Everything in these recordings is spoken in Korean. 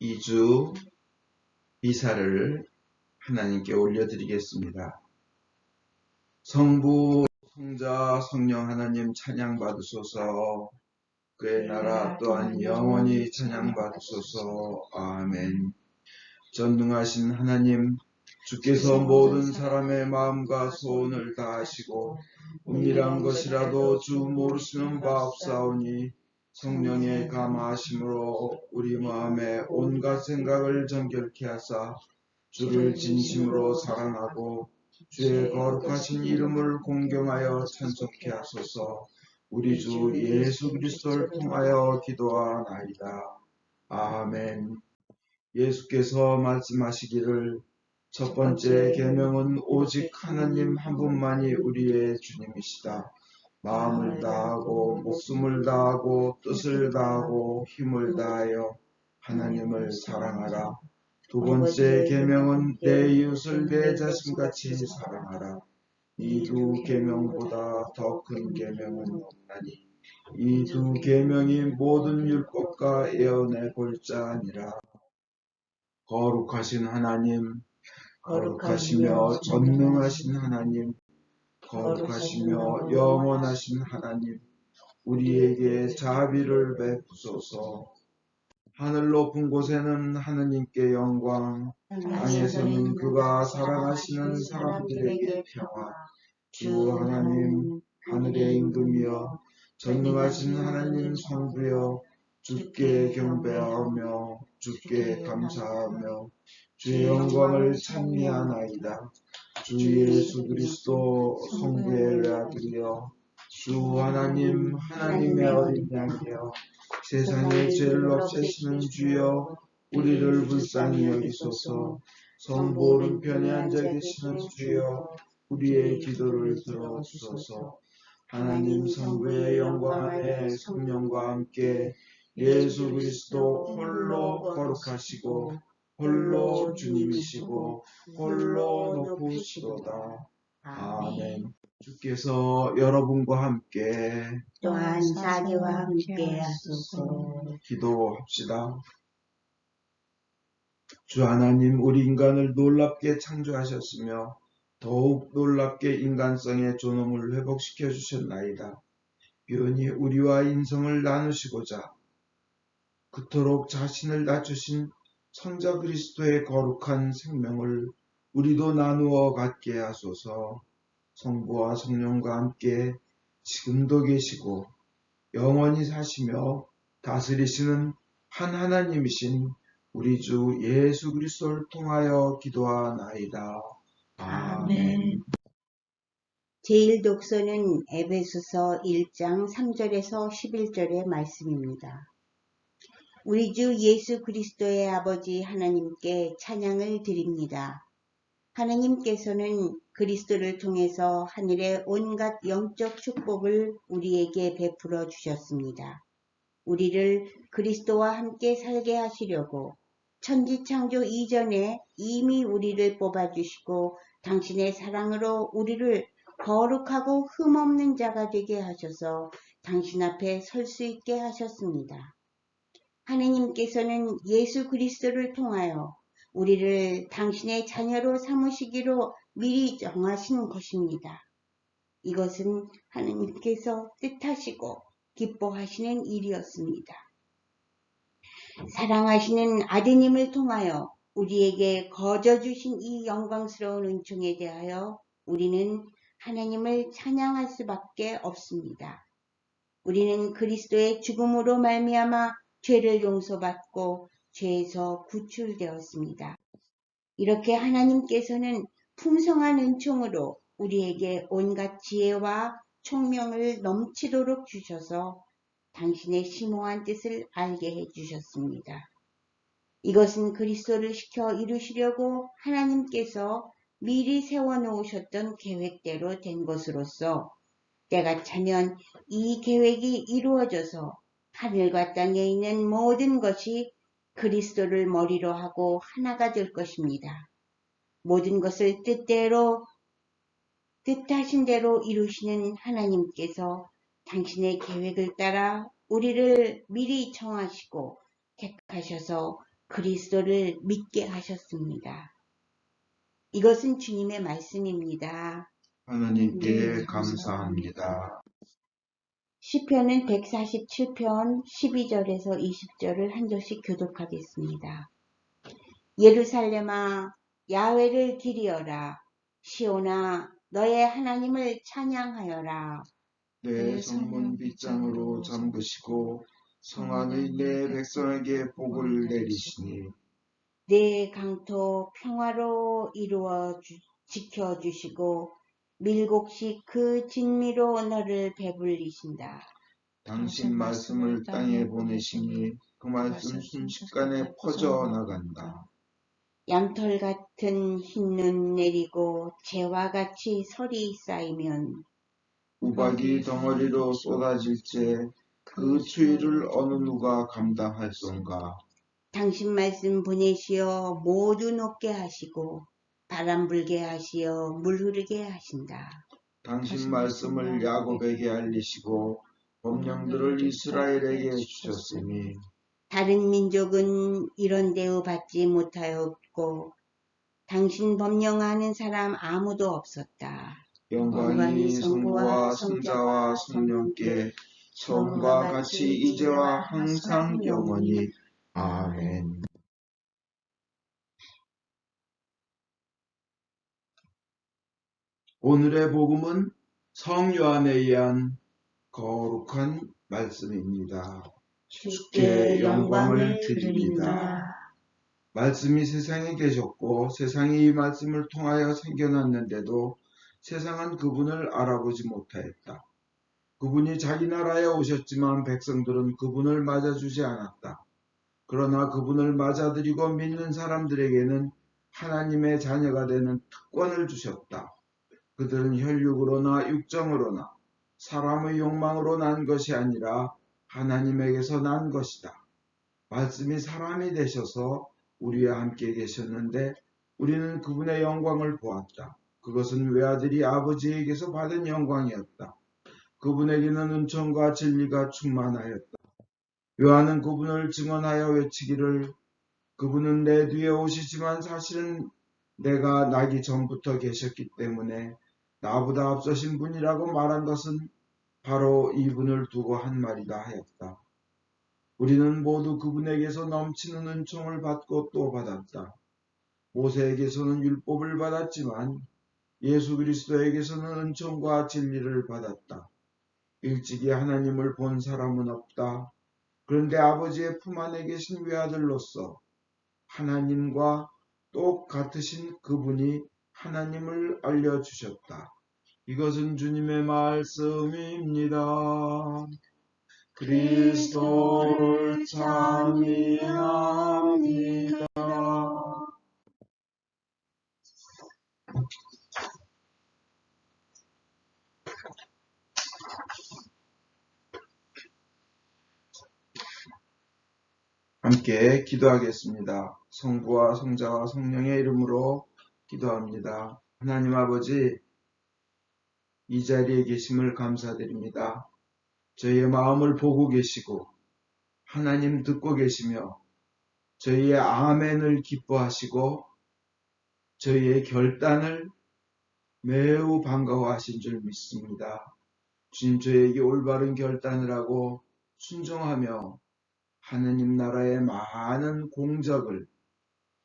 2주 이사를 하나님께 올려드리겠습니다. 성부, 성자, 성령 하나님 찬양받으소서. 그의 나라 또한 영원히 찬양받으소서. 아멘. 전능하신 하나님, 주께서 모든 사람의 마음과 소원을 다하시고 은밀한 것이라도 주 모르시는 바 없사오니 성령의 감화하심으로 우리 마음의 온갖 생각을 정결케 하사 주를 진심으로 사랑하고 주의 거룩하신 이름을 공경하여 찬송케 하소서. 우리 주 예수 그리스도를 통하여 기도하나이다. 아멘. 예수께서 말씀하시기를 첫 번째 계명은 오직 하나님 한 분만이 우리의 주님이시다. 마음을 다하고 목숨을 다하고 뜻을 다하고 힘을 다하여 하나님을 사랑하라. 두 번째 계명은 내 이웃을 내 자신같이 사랑하라. 이 두 계명보다 더 큰 계명은 없나니 이 두 계명이 모든 율법과 예언의 골자니라. 거룩하신 하나님, 거룩하시며 전능하신 하나님, 거룩하시며 영원하신 하나님, 우리에게 자비를 베푸소서. 하늘 높은 곳에는 하느님께 영광, 땅에서는 그가 사랑하시는 사람들에게 평화. 주 하나님, 하늘의 임금이여, 전능하신 하나님 성부여, 주께 경배하며 주께 감사하며 주의 영광을 찬미하나이다. 주 예수 그리스도 성부의 외아들이여, 주 하나님, 하나님의 어린 양이여, 세상의 죄를 없애시는 주여, 우리를 불쌍히 여기소서. 성부 오른편에 앉아 계시는 주여, 우리의 기도를 들어주소서. 하나님 성부의 영광 안에 성령과 함께 예수 그리스도 홀로 거룩하시고 홀로 주님이시고 홀로 높으시도다. 아멘. 주께서 여러분과 함께 또한 자기와 함께 하소서. 기도합시다. 주 하나님, 우리 인간을 놀랍게 창조하셨으며 더욱 놀랍게 인간성의 존엄을 회복시켜 주셨나이다. 유연히 우리와 인성을 나누시고자 그토록 자신을 낮추신 성자 그리스도의 거룩한 생명을 우리도 나누어 갖게 하소서. 성부와 성령과 함께 지금도 계시고 영원히 사시며 다스리시는 한 하나님이신 우리 주 예수 그리스도를 통하여 기도하나이다. 아멘. 제1독서는 에베소서 1장 3절에서 11절의 말씀입니다. 우리 주 예수 그리스도의 아버지 하나님께 찬양을 드립니다. 하나님께서는 그리스도를 통해서 하늘의 온갖 영적 축복을 우리에게 베풀어 주셨습니다. 우리를 그리스도와 함께 살게 하시려고 천지창조 이전에 이미 우리를 뽑아주시고 당신의 사랑으로 우리를 거룩하고 흠없는 자가 되게 하셔서 당신 앞에 설 수 있게 하셨습니다. 하느님께서는 예수 그리스도를 통하여 우리를 당신의 자녀로 삼으시기로 미리 정하신 것입니다. 이것은 하느님께서 뜻하시고 기뻐하시는 일이었습니다. 사랑하시는 아드님을 통하여 우리에게 거저 주신 이 영광스러운 은총에 대하여 우리는 하나님을 찬양할 수밖에 없습니다. 우리는 그리스도의 죽음으로 말미암아 죄를 용서받고 죄에서 구출되었습니다. 이렇게 하나님께서는 풍성한 은총으로 우리에게 온갖 지혜와 총명을 넘치도록 주셔서 당신의 심오한 뜻을 알게 해주셨습니다. 이것은 그리스도를 시켜 이루시려고 하나님께서 미리 세워놓으셨던 계획대로 된 것으로서 때가 차면 이 계획이 이루어져서 하늘과 땅에 있는 모든 것이 그리스도를 머리로 하고 하나가 될 것입니다. 모든 것을 뜻하신 대로 이루시는 하나님께서 당신의 계획을 따라 우리를 미리 정하시고 택하셔서 그리스도를 믿게 하셨습니다. 이것은 주님의 말씀입니다. 하나님께 감사합니다. 시편은 147편 12절에서 20절을 한 절씩 교독하겠습니다. 예루살렘아 야훼를 기리어라. 시온아 너의 하나님을 찬양하여라. 내 성문 빗장으로 잠그시고 성 안의 내 백성에게 복을 내리시니 내 강토 평화로 지켜주시고 밀곡식 그 진미로 너를 배불리신다. 당신 말씀을 땅에 보내시니 그 말씀 순식간에 퍼져나간다. 양털 같은 흰눈 내리고 재와 같이 설이 쌓이면 우박이 덩어리로 쏟아질째 그 추위를 어느 누가 감당할zon가. 당신 말씀 보내시어 모두 녹게 하시고 바람 불게 하시어 물 흐르게 하신다. 당신 말씀을 야곱에게 알리시고 법령들을 이스라엘에게 주셨으니 다른 민족은 이런 대우 받지 못하였고 당신 법령하는 사람 아무도 없었다. 영광이 성부와 성자와 성령께 처음과 같이 이제와 항상 영원히 아멘. 오늘의 복음은 성 요한에 의한 거룩한 말씀입니다. 주께 영광을 드립니다. 말씀이 세상에 계셨고 세상이 이 말씀을 통하여 생겨났는데도 세상은 그분을 알아보지 못하였다. 그분이 자기 나라에 오셨지만 백성들은 그분을 맞아주지 않았다. 그러나 그분을 맞아들이고 믿는 사람들에게는 하나님의 자녀가 되는 특권을 주셨다. 그들은 혈육으로나 육정으로나 사람의 욕망으로 난 것이 아니라 하나님에게서 난 것이다. 말씀이 사람이 되셔서 우리와 함께 계셨는데 우리는 그분의 영광을 보았다. 그것은 외아들이 아버지에게서 받은 영광이었다. 그분에게는 은총과 진리가 충만하였다. 요한은 그분을 증언하여 외치기를 그분은 내 뒤에 오시지만 사실은 내가 나기 전부터 계셨기 때문에 나보다 앞서신 분이라고 말한 것은 바로 이분을 두고 한 말이다 하였다. 우리는 모두 그분에게서 넘치는 은총을 받고 또 받았다. 모세에게서는 율법을 받았지만 예수 그리스도에게서는 은총과 진리를 받았다. 일찍이 하나님을 본 사람은 없다. 그런데 아버지의 품 안에 계신 외아들로서 하나님과 똑같으신 그분이 하나님을 알려주셨다. 이것은 주님의 말씀입니다. 그리스도를 찬미합니다. 함께 기도하겠습니다. 성부와 성자와 성령의 이름으로 기도합니다. 하나님 아버지, 이 자리에 계심을 감사드립니다. 저희의 마음을 보고 계시고 하나님 듣고 계시며 저희의 아멘을 기뻐하시고 저희의 결단을 매우 반가워하신 줄 믿습니다. 주님, 저희에게 올바른 결단을 하고 순종하며 하느님 나라의 많은 공적을,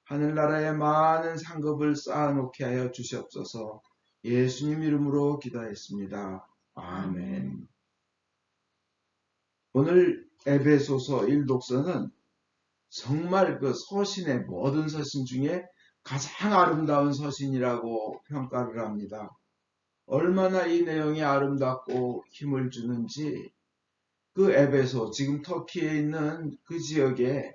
하늘나라의 많은 상급을 쌓아놓게 하여 주시옵소서. 예수님 이름으로 기도했습니다. 아멘. 오늘 에베소서 1독서는 정말 그 서신의 모든 서신 중에 가장 아름다운 서신이라고 평가를 합니다. 얼마나 이 내용이 아름답고 힘을 주는지 그 에베소, 지금 터키에 있는 그 지역에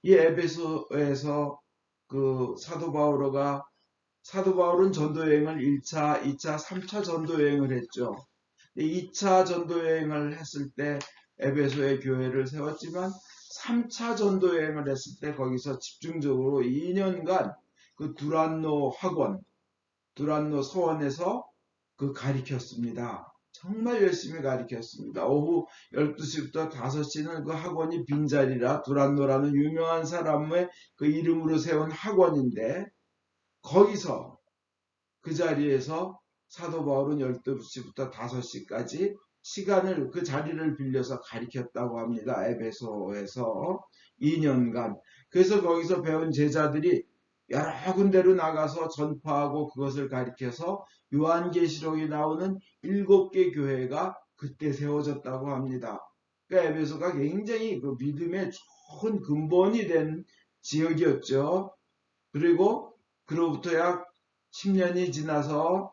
이 에베소에서 그 사도 바울은 전도여행을 1차, 2차, 3차 전도여행을 했죠. 2차 전도여행을 했을 때 에베소의 교회를 세웠지만 3차 전도여행을 했을 때 거기서 집중적으로 2년간 그 두란노 학원, 두란노 서원에서 그 가리켰습니다. 정말 열심히 가르쳤습니다. 오후 12시부터 5시는 그 학원이 빈자리라 두란노라는 유명한 사람의 그 이름으로 세운 학원인데 거기서 그 자리에서 사도 바울은 12시부터 5시까지 시간을 그 자리를 빌려서 가르쳤다고 합니다. 에베소에서 2년간. 그래서 거기서 배운 제자들이 여러 군데로 나가서 전파하고 그것을 가르쳐서 요한계시록에 나오는 7개 교회가 그때 세워졌다고 합니다. 그러니까 에베소가 굉장히 그 믿음의 좋은 근본이 된 지역이었죠. 그리고 그로부터 약 10년이 지나서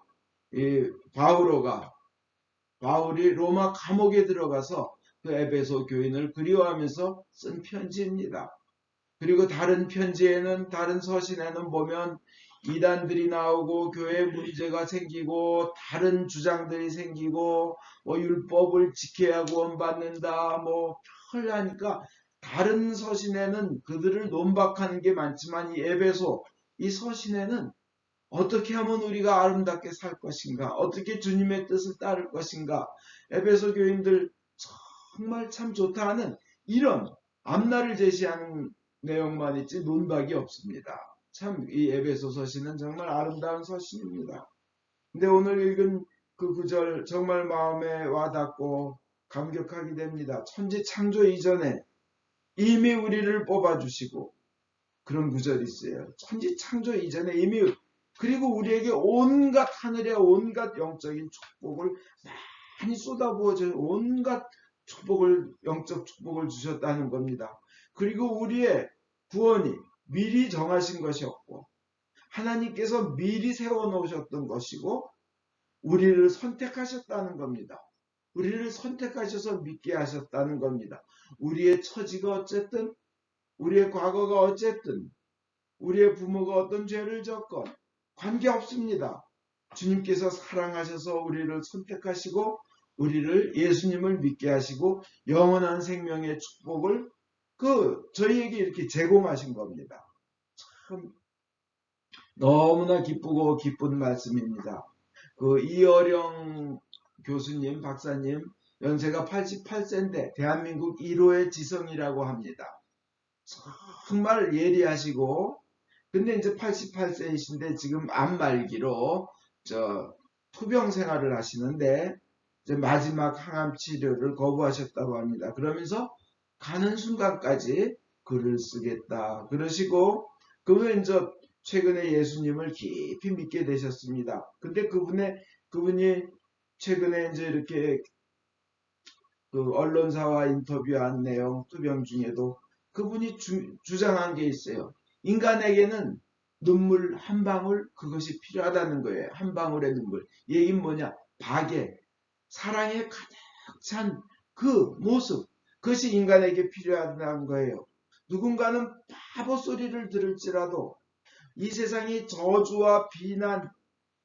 바울이 로마 감옥에 들어가서 그 에베소 교인을 그리워하면서 쓴 편지입니다. 그리고 다른 편지에는 다른 서신에는 보면 이단들이 나오고 교회 문제가 생기고 다른 주장들이 생기고 뭐 율법을 지켜야 구원받는다 뭐 하니까 다른 서신에는 그들을 논박하는 게 많지만 이 에베소 이 서신에는 어떻게 하면 우리가 아름답게 살 것인가? 어떻게 주님의 뜻을 따를 것인가? 에베소 교인들 정말 참 좋다 하는 이런 앞날을 제시하는 내용만 있지 논박이 없습니다. 참 이 에베소 서신은 정말 아름다운 서신입니다. 근데 오늘 읽은 그 구절 정말 마음에 와닿고 감격하게 됩니다. 천지 창조 이전에 이미 우리를 뽑아주시고 그런 구절이 있어요. 천지 창조 이전에 이미 그리고 우리에게 온갖 하늘의 온갖 영적인 축복을 많이 쏟아부어져 온갖 영적 축복을 주셨다는 겁니다. 그리고 우리의 구원이 미리 정하신 것이었고 하나님께서 미리 세워놓으셨던 것이고 우리를 선택하셨다는 겁니다. 우리를 선택하셔서 믿게 하셨다는 겁니다. 우리의 처지가 어쨌든 우리의 과거가 어쨌든 우리의 부모가 어떤 죄를 졌건 관계없습니다. 주님께서 사랑하셔서 우리를 선택하시고 우리를 예수님을 믿게 하시고 영원한 생명의 축복을 저희에게 이렇게 제공하신 겁니다. 참 너무나 기쁘고 기쁜 말씀입니다. 이어령 교수님, 박사님 연세가 88세인데 대한민국 1호의 지성이라고 합니다. 정말 예리하시고 근데 이제 88세이신데 지금 암 말기로 투병 생활을 하시는데 이제 마지막 항암 치료를 거부하셨다고 합니다. 그러면서 가는 순간까지 글을 쓰겠다 그러시고 그분은 이제 최근에 예수님을 깊이 믿게 되셨습니다. 근데 그분이 최근에 이제 이렇게 언론사와 인터뷰한 내용 투병 중에도 그분이 주장한 게 있어요. 인간에게는 눈물 한 방울 그것이 필요하다는 거예요. 한 방울의 눈물. 얘긴 뭐냐? 박애, 사랑에 가득 찬 그 모습. 그것이 인간에게 필요하다는 거예요. 누군가는 바보 소리를 들을지라도 이 세상이 저주와 비난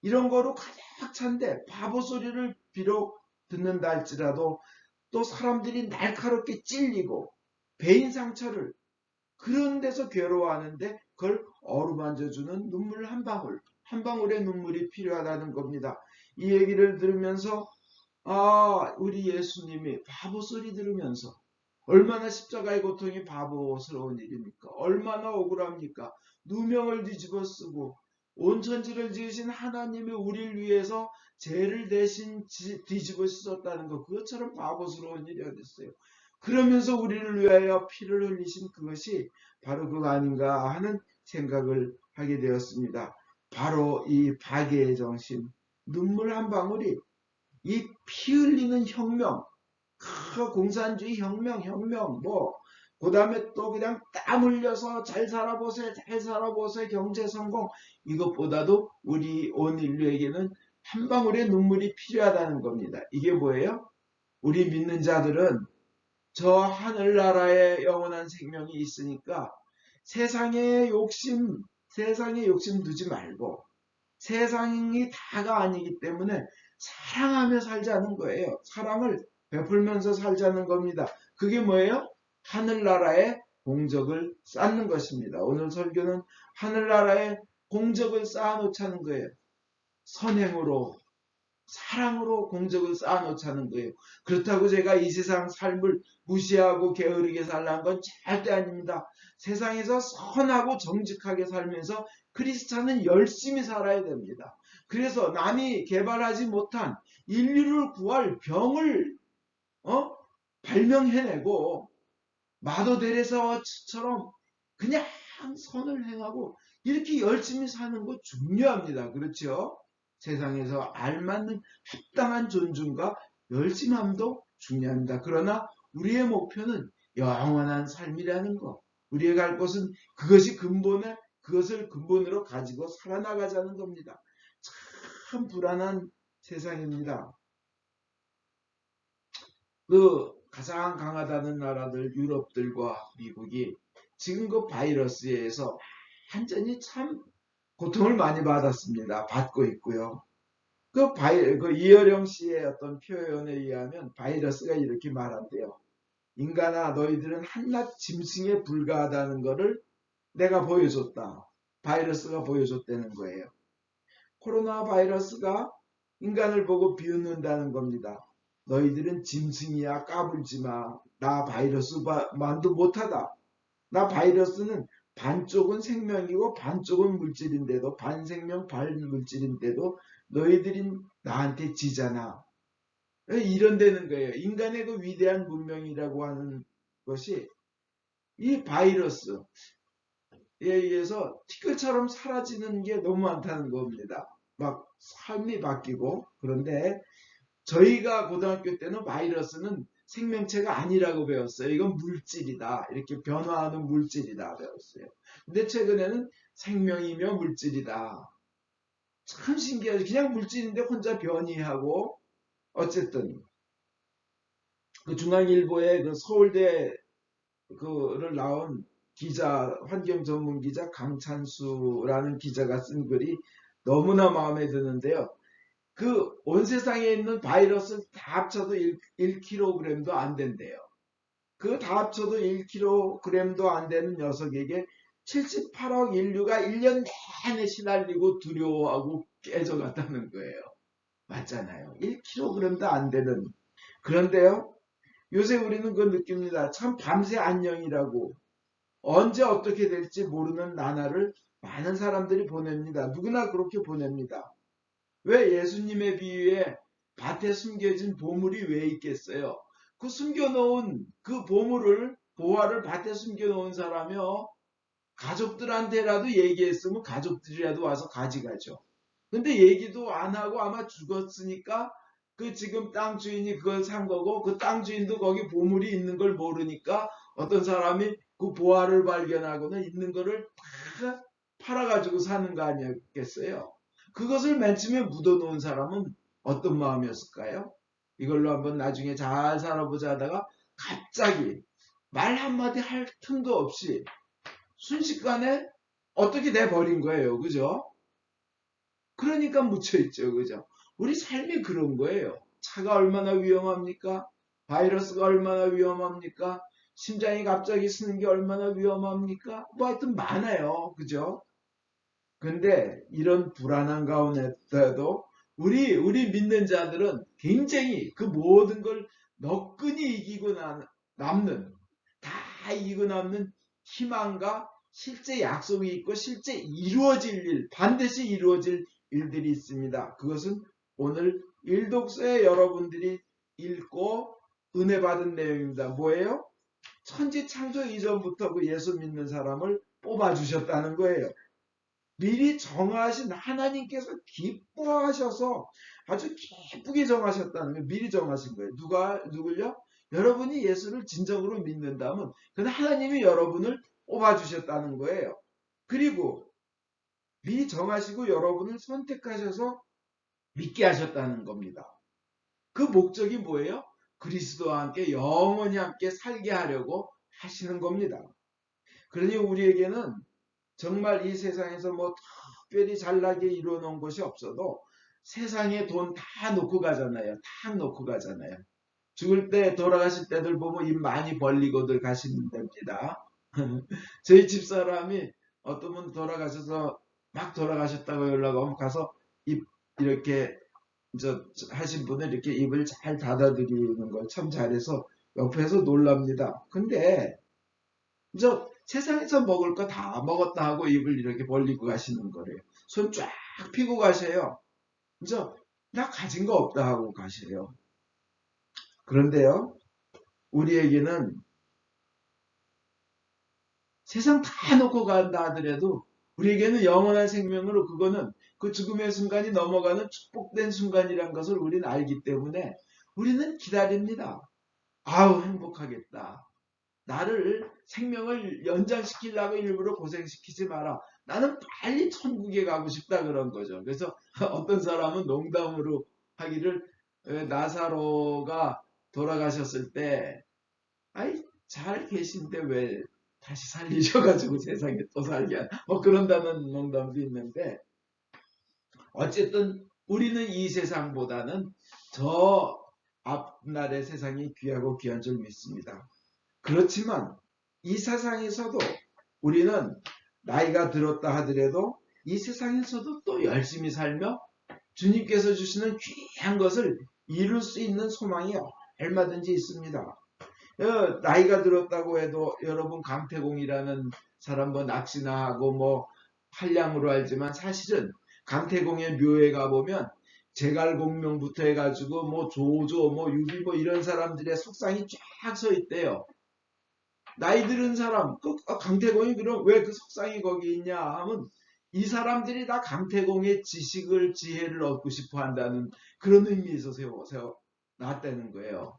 이런 거로 가득 찬데 바보 소리를 비록 듣는다 할지라도 또 사람들이 날카롭게 찔리고 배인 상처를 그런 데서 괴로워하는데 그걸 어루만져주는 눈물 한 방울, 한 방울의 눈물이 필요하다는 겁니다. 이 얘기를 들으면서 우리 예수님이 바보 소리 들으면서 얼마나 십자가의 고통이 바보스러운 일입니까? 얼마나 억울합니까? 누명을 뒤집어 쓰고 온 천지를 지으신 하나님이 우리를 위해서 죄를 대신 뒤집어 쓰었다는 것 그것처럼 바보스러운 일이 어딨어요. 그러면서 우리를 위하여 피를 흘리신 그것이 바로 그거 아닌가 하는 생각을 하게 되었습니다. 바로 이 박애의 정신, 눈물 한 방울이 이 피 흘리는 혁명, 공산주의 혁명, 그 다음에 또 그냥 땀 흘려서 잘 살아보세요, 경제 성공, 이것보다도 우리 온 인류에게는 한 방울의 눈물이 필요하다는 겁니다. 이게 뭐예요? 우리 믿는 자들은 저 하늘나라에 영원한 생명이 있으니까 세상의 욕심 두지 말고 세상이 다가 아니기 때문에 사랑하며 살자는 거예요. 사랑을 베풀면서 살자는 겁니다. 그게 뭐예요? 하늘나라의 공적을 쌓는 것입니다. 오늘 설교는 하늘나라의 공적을 쌓아놓자는 거예요. 선행으로 사랑으로 공적을 쌓아놓자는 거예요. 그렇다고 제가 이 세상 삶을 무시하고 게으르게 살라는 건 절대 아닙니다. 세상에서 선하고 정직하게 살면서 크리스찬은 열심히 살아야 됩니다. 그래서 남이 개발하지 못한 인류를 구할 병을 발명해내고 마더 데레사처럼 그냥 선을 행하고 이렇게 열심히 사는 거 중요합니다. 그렇죠? 세상에서 알맞는 합당한 존중과 열심함도 중요합니다. 그러나 우리의 목표는 영원한 삶이라는 거. 우리의 갈 곳은 그것을 근본으로 가지고 살아나가자는 겁니다. 참 불안한 세상입니다. 그 가장 강하다는 나라들 유럽들과 미국이 지금 그 바이러스에 의해서 완전히 참 고통을 많이 받았습니다. 받고 있고요. 그 이어령 씨의 어떤 표현에 의하면 바이러스가 이렇게 말한대요. 인간아, 너희들은 한낱 짐승에 불과하다는 것을 내가 보여줬다. 바이러스가 보여줬다는 거예요. 코로나 바이러스가 인간을 보고 비웃는다는 겁니다. 너희들은 짐승이야, 까불지 마. 나 바이러스만도 못하다. 나 바이러스는 반쪽은 생명이고 반쪽은 물질인데도, 반생명 반물질인데도 너희들이 나한테 지잖아. 이런다는 거예요. 인간의 그 위대한 문명이라고 하는 것이 이 바이러스에 의해서 티끌처럼 사라지는 게 너무 많다는 겁니다. 막 삶이 바뀌고. 그런데 저희가 고등학교 때는 바이러스는 생명체가 아니라고 배웠어요. 이건 물질이다. 이렇게 변화하는 물질이다 배웠어요. 근데 최근에는 생명이며 물질이다. 참 신기하죠. 그냥 물질인데 혼자 변이하고. 어쨌든 그 중앙일보의 그 서울대 그를 나온 기자, 환경 전문 기자 강찬수라는 기자가 쓴 글이 너무나 마음에 드는데요. 그 온 세상에 있는 바이러스 다 합쳐도 1kg도 안 된대요. 그 다 합쳐도 1kg도 안 되는 녀석에게 78억 인류가 1년 내내 시달리고 두려워하고 깨져갔다는 거예요. 맞잖아요. 1kg도 안 되는. 그런데요. 요새 우리는 그 느낍니다. 참 밤새 안녕이라고. 언제 어떻게 될지 모르는 나날을 많은 사람들이 보냅니다. 누구나 그렇게 보냅니다. 왜 예수님의 비유에 밭에 숨겨진 보물이 왜 있겠어요? 그 숨겨놓은 그 보물을, 보화를 밭에 숨겨놓은 사람이요. 가족들한테라도 얘기했으면 가족들이라도 와서 가져가죠. 근데 얘기도 안 하고 아마 죽었으니까 그 지금 땅 주인이 그걸 산 거고 그 땅 주인도 거기 보물이 있는 걸 모르니까 어떤 사람이 그 보화를 발견하거나 있는 거를 다 팔아가지고 사는 거 아니겠어요? 그것을 맨 처음에 묻어놓은 사람은 어떤 마음이었을까요? 이걸로 한번 나중에 잘 살아보자 하다가 갑자기 말 한마디 할 틈도 없이 순식간에 어떻게 돼버린 거예요. 그죠? 그러니까 묻혀있죠. 그죠? 우리 삶이 그런 거예요. 차가 얼마나 위험합니까? 바이러스가 얼마나 위험합니까? 심장이 갑자기 쓰는 게 얼마나 위험합니까? 뭐 하여튼 많아요. 그죠? 근데 이런 불안한 가운데도 우리 믿는 자들은 굉장히 그 모든 걸 너끈히 이기고 남는, 다 이기고 남는 희망과 실제 약속이 있고 실제 이루어질 일, 반드시 이루어질 일들이 있습니다. 그것은 오늘 일독서에 여러분들이 읽고 은혜 받은 내용입니다. 뭐예요? 천지 창조 이전부터 그 예수 믿는 사람을 뽑아주셨다는 거예요. 미리 정하신 하나님께서 기뻐하셔서 아주 기쁘게 정하셨다는 거예요. 미리 정하신 거예요. 누굴요? 여러분이 예수를 진정으로 믿는다면 그는 하나님이 여러분을 뽑아주셨다는 거예요. 그리고 미리 정하시고 여러분을 선택하셔서 믿게 하셨다는 겁니다. 그 목적이 뭐예요? 그리스도와 함께 영원히 함께 살게 하려고 하시는 겁니다. 그러니 우리에게는 정말 이 세상에서 뭐 특별히 잘나게 이루어 놓은 것이 없어도 세상에 돈 다 놓고 가잖아요. 다 놓고 가잖아요. 죽을 때 돌아가실 때들 보면 입 많이 벌리고들 가시면 됩니다. 저희 집사람이 어떤 분 돌아가셔서 막 돌아가셨다고 연락 오면 가서 입 이렇게 하신 분은 이렇게 입을 잘 닫아드리는 걸 참 잘해서 옆에서 놀랍니다. 근데 세상에서 먹을 거 다 먹었다 하고 입을 이렇게 벌리고 가시는 거래요. 손 쫙 펴고 가셔요. 나 가진 거 없다 하고 가셔요. 그런데요, 우리에게는 세상 다 놓고 간다 하더라도 우리에게는 영원한 생명으로 그거는 그 죽음의 순간이 넘어가는 축복된 순간이란 것을 우리는 알기 때문에 우리는 기다립니다. 아우, 행복하겠다. 나를 생명을 연장시키려고 일부러 고생시키지 마라. 나는 빨리 천국에 가고 싶다 그런 거죠. 그래서 어떤 사람은 농담으로 하기를 나사로가 돌아가셨을 때 아이 잘 계신데 왜 다시 살리셔가지고 세상에 또 살게 하나 뭐 그런다는 농담도 있는데 어쨌든 우리는 이 세상보다는 저 앞날의 세상이 귀하고 귀한 줄 믿습니다. 그렇지만 이 세상에서도 우리는 나이가 들었다 하더라도 이 세상에서도 또 열심히 살며 주님께서 주시는 귀한 것을 이룰 수 있는 소망이 얼마든지 있습니다. 나이가 들었다고 해도 여러분 강태공이라는 사람 뭐 낚시나 하고 뭐 한량으로 알지만 사실은 강태공의 묘에 가보면 제갈공명부터 해가지고 뭐 조조 뭐 유비 뭐 이런 사람들의 석상이 쫙 서 있대요. 나이 들은 사람, 강태공이 그럼 왜 그 석상이 거기 있냐 하면 이 사람들이 다 강태공의 지식을, 지혜를 얻고 싶어 한다는 그런 의미에서 세워 놨다는 거예요.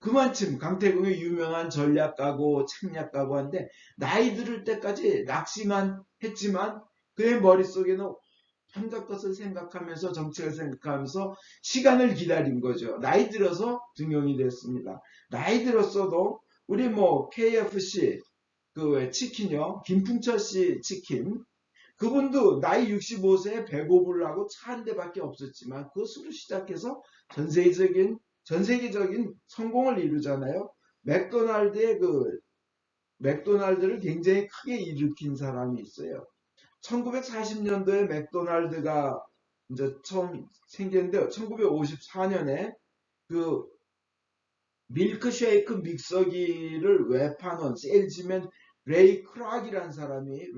그만큼 강태공이 유명한 전략가고 책략가고 한데 나이 들을 때까지 낚시만 했지만 그의 머릿속에는 한갖 것을 생각하면서 정책을 생각하면서 시간을 기다린 거죠. 나이 들어서 등용이 됐습니다. 나이 들었어도 우리 뭐 KFC 그 치킨요, 김풍철 씨 치킨 그분도 나이 65세에 배고프를 하고 차 한 대밖에 없었지만 그것으로 시작해서 전 세계적인 성공을 이루잖아요. 맥도날드를 굉장히 크게 일으킨 사람이 있어요. 1940년도에 맥도날드가 이제 처음 생겼는데 1954년에 그 밀크쉐이크 믹서기를 외판원 세일즈맨 레이 크락이라는 사람이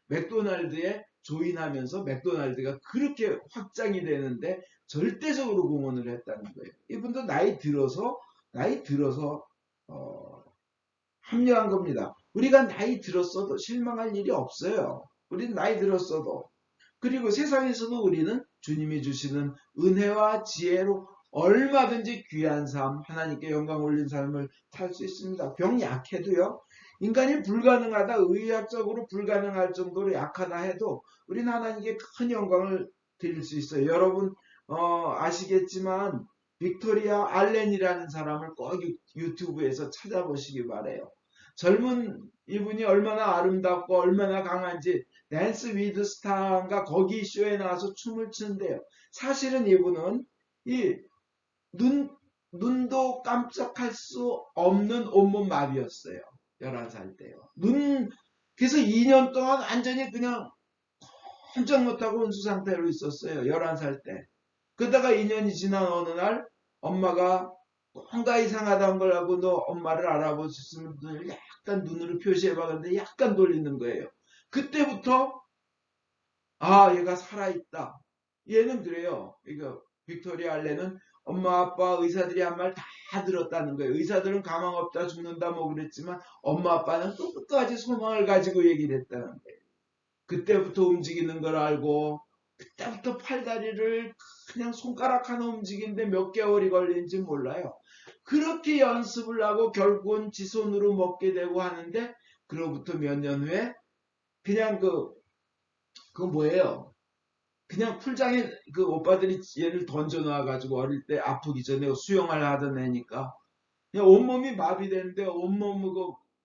맥도날드에 조인하면서 맥도날드가 그렇게 확장이 되는데 절대적으로 공헌을 했다는 거예요. 이분도 나이 들어서 합류한 겁니다. 우리가 나이 들었어도 실망할 일이 없어요. 우리는 나이 들었어도. 그리고 세상에서도 우리는 주님이 주시는 은혜와 지혜로 얼마든지 귀한 삶, 하나님께 영광 올린 삶을 살 수 있습니다. 병약해도요. 인간이 불가능하다, 의학적으로 불가능할 정도로 약하다 해도 우리는 하나님께 큰 영광을 드릴 수 있어요. 여러분 아시겠지만 빅토리아 알렌이라는 사람을 꼭 유튜브에서 찾아보시기 바래요. 젊은 이분이 얼마나 아름답고 얼마나 강한지 댄스 위드 스타인가 거기 쇼에 나와서 춤을 추는데요. 사실은 이분은 이 눈도 깜짝할 수 없는 온몸 마비였어요. 11살 때요. 그래서 2년 동안 완전히 그냥 꼼짝 못하고 혼수 상태로 있었어요. 11살 때. 그러다가 2년이 지난 어느 날 엄마가 뭔가 이상하다는 걸 알고 너 엄마를 알아보셨으면 약간 눈으로 표시해봤는데 약간 돌리는 거예요. 그때부터 얘가 살아있다. 얘는 그래요. 이거 빅토리아 알렌은 엄마 아빠 의사들이 한 말 다 들었다는 거예요. 의사들은 가망 없다 죽는다 뭐 그랬지만 엄마 아빠는 또 끝까지 소망을 가지고 얘기를 했다는 거예요. 그때부터 움직이는 걸 알고 그때부터 팔다리를 그냥 손가락 하나 움직이는데 몇 개월이 걸리는지 몰라요. 그렇게 연습을 하고 결국은 지 손으로 먹게 되고 하는데 그로부터 몇 년 후에 그냥 그거 뭐예요? 그냥 풀장에 그 오빠들이 얘를 던져 놔가지고 어릴 때 아프기 전에 수영을 하던 애니까 그냥 온몸이 마비되는데 온몸을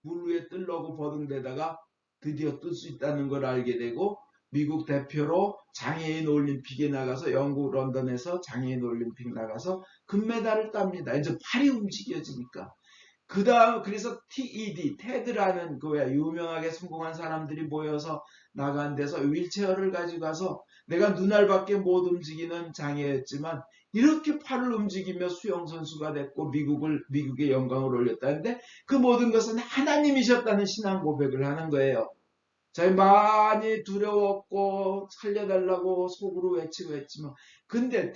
물 위에 뜰려고 버둥대다가 드디어 뜰 수 있다는 걸 알게 되고 미국 대표로 장애인 올림픽에 나가서 영국 런던에서 장애인 올림픽 나가서 금메달을 땁니다. 이제 팔이 움직여지니까 그 다음, 그래서 TED, 테드라는 그 왜 유명하게 성공한 사람들이 모여서 나간 데서 휠체어를 가지고 가서 내가 눈알밖에 못 움직이는 장애였지만 이렇게 팔을 움직이며 수영선수가 됐고 미국의 영광을 올렸다는데 그 모든 것은 하나님이셨다는 신앙 고백을 하는 거예요. 저희 많이 두려웠고 살려달라고 속으로 외치고 했지만 근데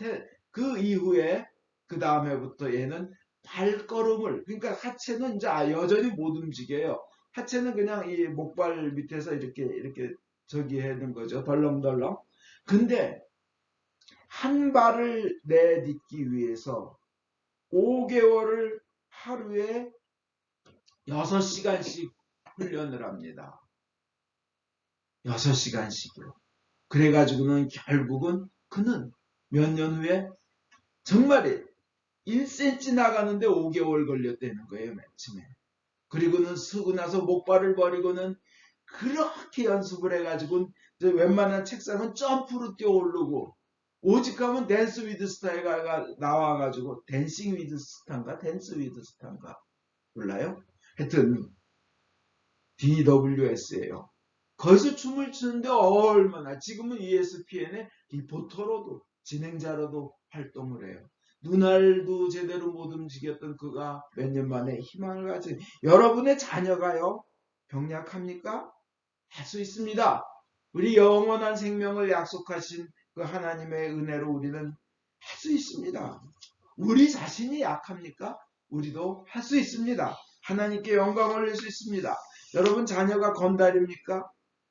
그 이후에 그 다음 해부터 얘는 발걸음을 그러니까 하체는 이제 여전히 못 움직여요. 하체는 그냥 이 목발 밑에서 이렇게 저기 하는 거죠. 덜렁덜렁. 근데 한 발을 내딛기 위해서 5개월을 하루에 6시간씩 훈련을 합니다. 6시간씩이요. 그래가지고는 결국은 그는 몇 년 후에 정말 1cm 나가는데 5개월 걸렸다는 거예요, 맨 처음에. 그리고는 쓰고 나서 목발을 버리고는 그렇게 연습을 해가지고 웬만한 책상은 점프로 뛰어오르고 오직하면 댄스 위드 스타가 나와가지고 댄싱 위드 스타인가 댄스 위드 스타인가 몰라요? 하여튼 DWS예요. 거기서 춤을 추는데 얼마나 지금은 ESPN의 리포터로도 진행자로도 활동을 해요. 눈알도 제대로 못 움직였던 그가 몇 년 만에 희망을 가진 여러분의 자녀가요 병약합니까? 할 수 있습니다. 우리 영원한 생명을 약속하신 그 하나님의 은혜로 우리는 할 수 있습니다. 우리 자신이 약합니까? 우리도 할 수 있습니다. 하나님께 영광을 올릴 수 있습니다. 여러분 자녀가 건달입니까?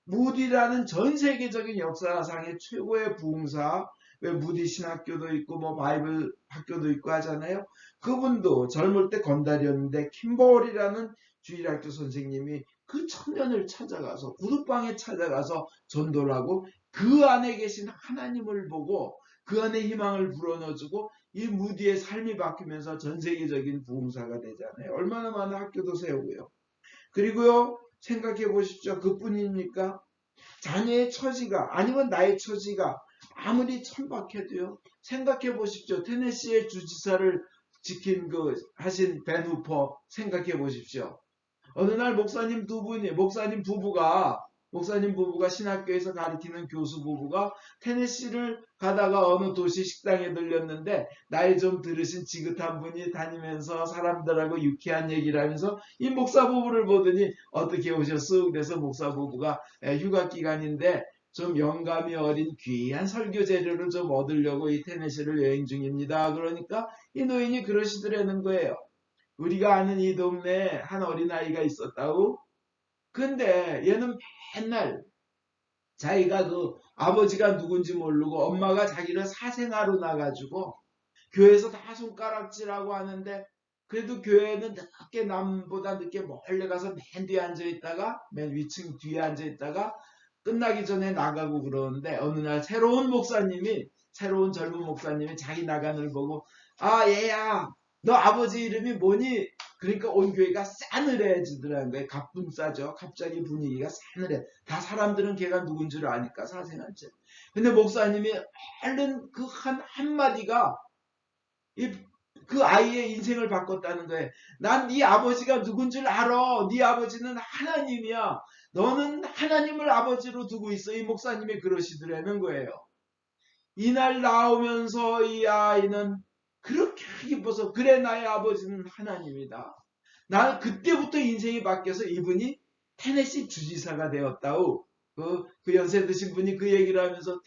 무디라는 전 세계적인 역사상의 최고의 부흥사, 왜 무디 신학교도 있고 뭐 바이블 학교도 있고 하잖아요. 그분도 젊을 때 건달이었는데 킴볼이라는 주일학교 선생님이 그 청년을 찾아가서 구두방에 찾아가서 전도를 하고 그 안에 계신 하나님을 보고 그 안에 희망을 불어넣어주고 이 무디의 삶이 바뀌면서 전 세계적인 부흥사가 되잖아요. 얼마나 많은 학교도 세우고요. 그리고요 생각해 보십시오. 그뿐입니까? 자녀의 처지가 아니면 나의 처지가 아무리 천박해도요. 생각해 보십시오. 테네시의 주지사를 지킨 하신 벤 후퍼 생각해 보십시오. 어느 날 목사님 부부가 신학교에서 가르치는 교수 부부가 테네시를 가다가 어느 도시 식당에 들렸는데 나이 좀 들으신 지긋한 분이 다니면서 사람들하고 유쾌한 얘기를 하면서 이 목사 부부를 보더니 어떻게 오셨어? 그래서 목사 부부가 휴가 기간인데 좀 영감이 어린 귀한 설교 재료를 좀 얻으려고 이 테네시를 여행 중입니다. 그러니까 이 노인이 그러시더라는 거예요. 우리가 아는 이 동네에 한 어린아이가 있었다고? 근데 얘는 맨날 자기가 그 아버지가 누군지 모르고 엄마가 자기를 사생아로 나가지고 교회에서 다 손가락질하고 하는데 그래도 교회는 늦게 남보다 늦게 멀리 가서 맨 뒤에 앉아있다가 맨 위층 뒤에 앉아있다가 끝나기 전에 나가고 그러는데 어느 날 새로운 젊은 목사님이 자기 나간을 보고 아 얘야 너 아버지 이름이 뭐니? 그러니까 온 교회가 싸늘해지더라는 거예요. 갑분싸죠. 갑자기 분위기가 싸늘해. 다 사람들은 걔가 누군 줄 아니까 사생활죄. 근데 목사님이 얼른 그 한마디가 그 아이의 인생을 바꿨다는 거예요. 난 네 아버지가 누군 줄 알아. 네 아버지는 하나님이야. 너는 하나님을 아버지로 두고 있어. 이 목사님이 그러시더라는 거예요. 이날 나오면서 이 아이는 그렇게 기뻐서 그래 나의 아버지는 하나님이다. 나는 그때부터 인생이 바뀌어서 이분이 테네시 주지사가 되었다고 그 연세 드신 분이 그 얘기를 하면서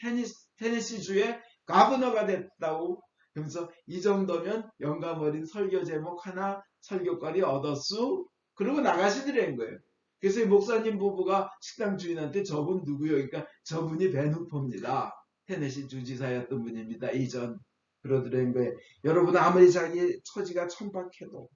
테네시 주의 가버너가 됐다고 그러면서 이 정도면 영감 어린 설교 제목 하나 설교거리 얻었수 그러고 나가시더라는 거예요. 그래서 이 목사님 부부가 식당 주인한테 저분 누구요? 그러니까 저분이 벤 후퍼입니다. 테네시 주지사였던 분입니다. 이전 그러더라는 거예요. 여러분 아무리 자기 처지가 천박해도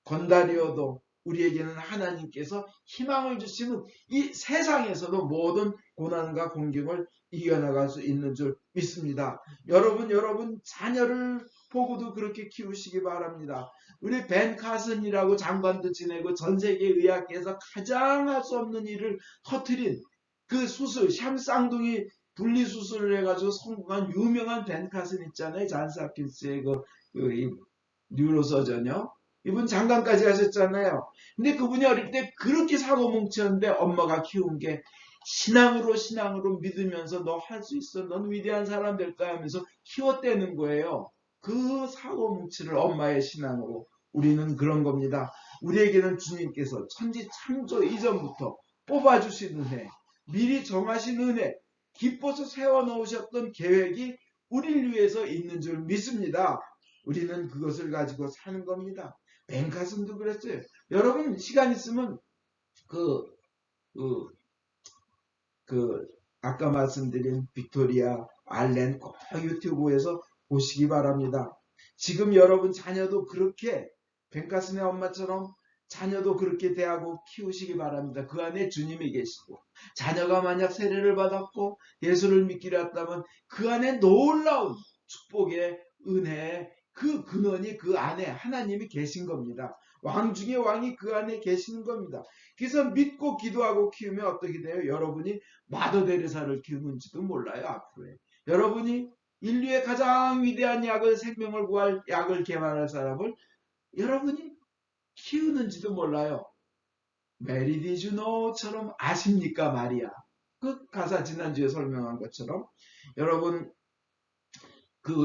건달이어도 우리에게는 하나님께서 희망을 주시는 이 세상에서도 모든 고난과 공경을 이겨나갈 수 있는 줄 믿습니다. 여러분 자녀를 보고도 그렇게 키우시기 바랍니다. 우리 벤 카슨이라고 장관도 지내고 전 세계 의학계에서 가장 할 수 없는 일을 터뜨린 그 수술 쌍둥이 분리수술을 해가지고 성공한 유명한 벤 카슨 있잖아요. 잔스 홉킨스의 그 뉴로서전이요. 이분 장관까지 하셨잖아요. 근데 그분이 어릴 때 그렇게 사고뭉치였는데 엄마가 키운 게 신앙으로 믿으면서 너 할 수 있어. 넌 위대한 사람 될 거야 하면서 키웠다는 거예요. 그 사고뭉치를 엄마의 신앙으로 우리는 그런 겁니다. 우리에게는 주님께서 천지 창조 이전부터 뽑아주신 은혜, 미리 정하신 은혜, 기뻐서 세워놓으셨던 계획이 우리를 위해서 있는 줄 믿습니다. 우리는 그것을 가지고 사는 겁니다. 벤카슨도 그랬어요. 여러분 시간 있으면 그, 그, 아까 말씀드린 빅토리아 알렌 꼭 유튜브에서 보시기 바랍니다. 지금 여러분 자녀도 그렇게 벤카슨의 엄마처럼 자녀도 그렇게 대하고 키우시기 바랍니다. 그 안에 주님이 계시고 자녀가 만약 세례를 받았고 예수를 믿기로 했다면 그 안에 놀라운 축복의 은혜의 그 근원이 그 안에 하나님이 계신 겁니다. 왕 중에 왕이 그 안에 계시는 겁니다. 그래서 믿고 기도하고 키우면 어떻게 돼요? 여러분이 마더 데레사를 키우는지도 몰라요. 앞으로에. 여러분이 인류의 가장 위대한 약을 생명을 구할 약을 개발할 사람을 여러분이 키우는지도 몰라요. 메리 디주노처럼 아십니까 마리아. 그 가사 지난주에 설명한 것처럼 여러분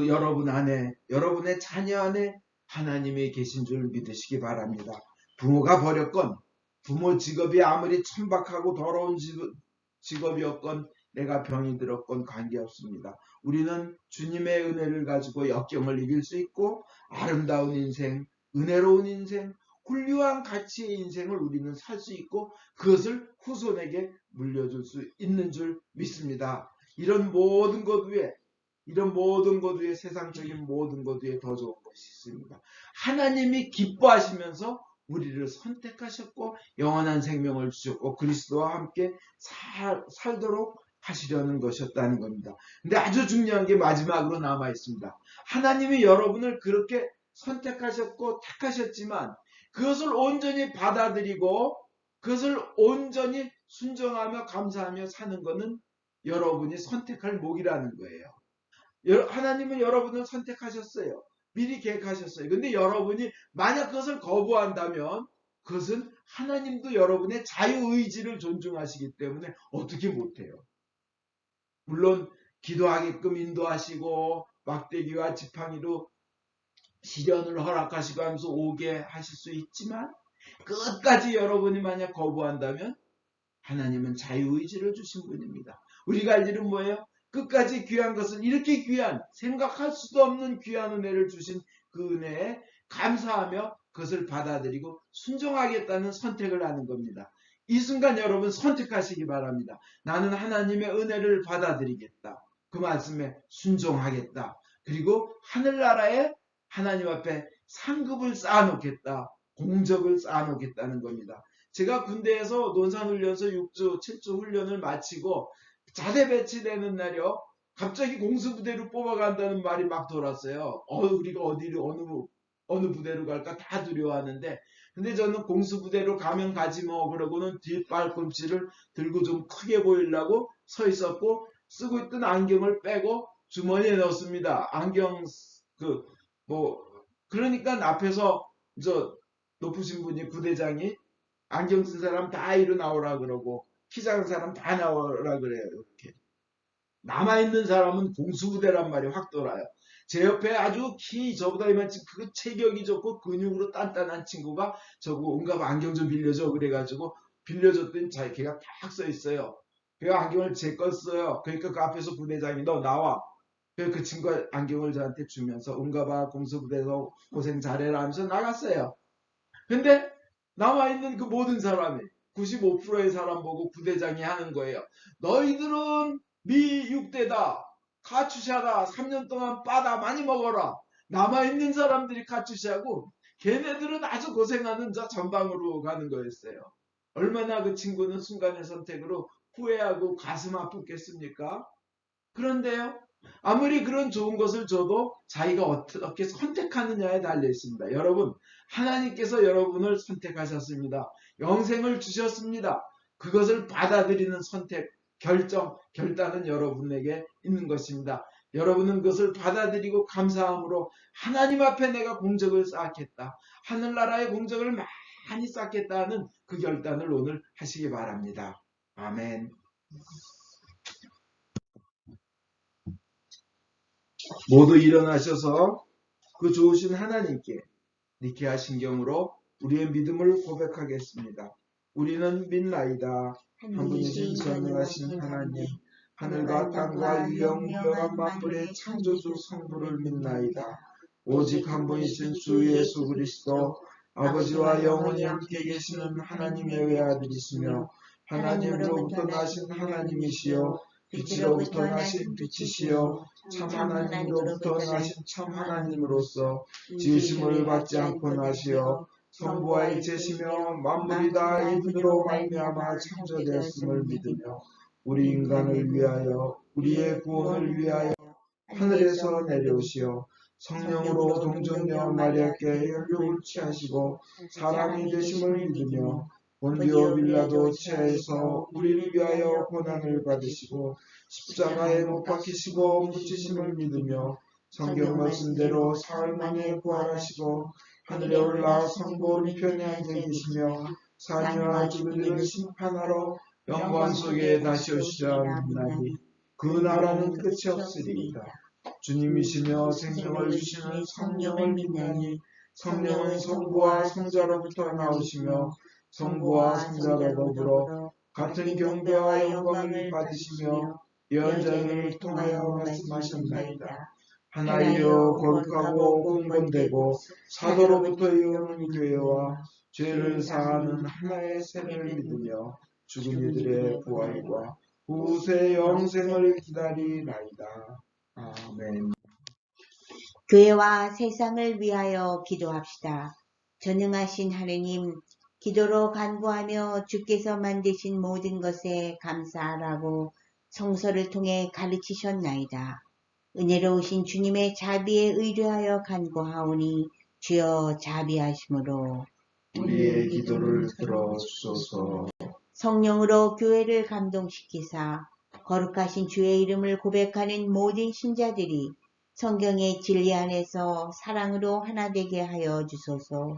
여러분 안에 여러분의 자녀 안에 하나님이 계신 줄 믿으시기 바랍니다. 부모가 버렸건 부모 직업이 아무리 천박하고 더러운 직업이었건 내가 병이 들었건 관계없습니다. 우리는 주님의 은혜를 가지고 역경을 이길 수 있고 아름다운 인생, 은혜로운 인생, 훌륭한 가치의 인생을 우리는 살 수 있고 그것을 후손에게 물려줄 수 있는 줄 믿습니다. 이런 모든 것 위에 세상적인 모든 것 위에 더 좋은 것이 있습니다. 하나님이 기뻐하시면서 우리를 선택하셨고 영원한 생명을 주셨고 그리스도와 함께 살도록 하시려는 것이었다는 겁니다. 근데 아주 중요한 게 마지막으로 남아 있습니다. 하나님이 여러분을 그렇게 선택하셨고 택하셨지만 그것을 온전히 받아들이고 그것을 온전히 순종하며 감사하며 사는 것은 여러분이 선택할 목이라는 거예요. 하나님은 여러분을 선택하셨어요. 미리 계획하셨어요. 근데 여러분이 만약 그것을 거부한다면 그것은 하나님도 여러분의 자유의지를 존중하시기 때문에 어떻게 못해요. 물론 기도하게끔 인도하시고 막대기와 지팡이로 시련을 허락하시고 하면서 오게 하실 수 있지만 끝까지 여러분이 만약 거부한다면 하나님은 자유의지를 주신 분입니다. 우리가 할 일은 뭐예요? 끝까지 귀한 것을 이렇게 귀한 생각할 수도 없는 귀한 은혜를 주신 그 은혜에 감사하며 그것을 받아들이고 순종하겠다는 선택을 하는 겁니다. 이 순간 여러분 선택하시기 바랍니다. 나는 하나님의 은혜를 받아들이겠다. 그 말씀에 순종하겠다. 그리고 하늘나라에 하나님 앞에 상급을 쌓아놓겠다. 공적을 쌓아놓겠다는 겁니다. 제가 군대에서 논산훈련소 6주, 7주 훈련을 마치고 자대 배치되는 날이요. 갑자기 공수부대로 뽑아간다는 말이 막 돌았어요. 우리가 어느 부대로 갈까 다 두려워하는데 근데 저는 공수부대로 가면 가지 뭐 그러고는 뒷발꿈치를 들고 좀 크게 보이려고 서 있었고 쓰고 있던 안경을 빼고 주머니에 넣었습니다. 안경 그러니까 앞에서 높으신 분이 부대장이 안경 쓴 사람 다 이리 나오라 그러고 키 작은 사람 다 나오라 그래요. 이렇게 남아있는 사람은 공수부대란 말이 확 돌아요. 제 옆에 아주 저보다 이만치 그 체격이 좋고 근육으로 단단한 친구가 저거 온갖 안경 좀 빌려줘 그래가지고 빌려줬더니 걔가 딱 써 있어요. 그 안경을 제 거 써요. 그러니까 그 앞에서 부대장이 너 나와. 그 친구가 안경을 저한테 주면서 응가봐 공수부대에서 고생 잘해라 하면서 나갔어요. 근데 남아있는 그 모든 사람이 95%의 사람 보고 부대장이 하는 거예요. 너희들은 미 6대다. 카츄샤다. 3년 동안 빠다 많이 먹어라. 남아있는 사람들이 카츄샤고 걔네들은 아주 고생하는 저 전방으로 가는 거였어요. 얼마나 그 친구는 순간의 선택으로 후회하고 가슴 아프겠습니까? 그런데요. 아무리 그런 좋은 것을 줘도 자기가 어떻게 선택하느냐에 달려 있습니다. 여러분, 하나님께서 여러분을 선택하셨습니다. 영생을 주셨습니다. 그것을 받아들이는 선택, 결단은 여러분에게 있는 것입니다. 여러분은 그것을 받아들이고 감사함으로 하나님 앞에 내가 공적을 쌓겠다. 하늘나라의 공적을 많이 쌓겠다는 그 결단을 오늘 하시기 바랍니다. 아멘. 모두 일어나셔서 그 좋으신 하나님께 니케아 신경으로 우리의 믿음을 고백하겠습니다. 우리는 믿나이다. 한 분이신 전능하신 하나님, 하늘과 땅과 유영무궁한 만물의 창조주 성부를 믿나이다. 오직 한 분이신 주 예수 그리스도 아버지와 영원히 함께 계시는 하나님의 외아들이시며 하나님으로부터 나신 하나님이시요 빛으로부터 나신 빛이시요 참 하나님으로부터 나신 참 하나님으로서 지으심을 받지 않고 나시어 성부와 일체시며 만물이 다 이분으로 말미암아 창조되었음을 믿으며 우리 인간을 위하여 우리의 구원을 위하여 하늘에서 내려오시어 성령으로 동정녀 마리아께 혈육을 취하시고 사람이 되심을 믿으며 본디오 빌라도 치하에서 우리를 위하여 고난을 받으시고 십자가에 못 박히시고 묻히심을 믿으며 성경 말씀대로 사흘 만에 부활하시고 하늘에 올라 성부 오른편에 앉아 계시며 사녀와 죽은 심판하러 영광 속에 다시 오시리라 믿나니 그 나라는 끝이 없으리이다. 주님이시며 생명을 주시는 성령을 믿나니 성령은 성부와 성자로부터 나오시며 성부와 성자로 더불어 같은 경배와 영광을 받으시며 예언자들을 통하여 말씀하셨나이다. 하나이여 거룩하고 공건되고 사도로부터 예언한 교회와 죄를 사하는 하나의 세례를 믿으며 죽은 이들의 부활과 후세 영생을 기다리나이다. 아멘. 교회와 세상을 위하여 기도합시다. 전능하신 하느님, 기도로 간구하며 주께서 만드신 모든 것에 감사하라고 성서를 통해 가르치셨나이다. 은혜로우신 주님의 자비에 의뢰하여 간구하오니 주여 자비하심으로 우리의 기도를 들어주소서. 성령으로 교회를 감동시키사 거룩하신 주의 이름을 고백하는 모든 신자들이 성경의 진리 안에서 사랑으로 하나 되게 하여 주소서.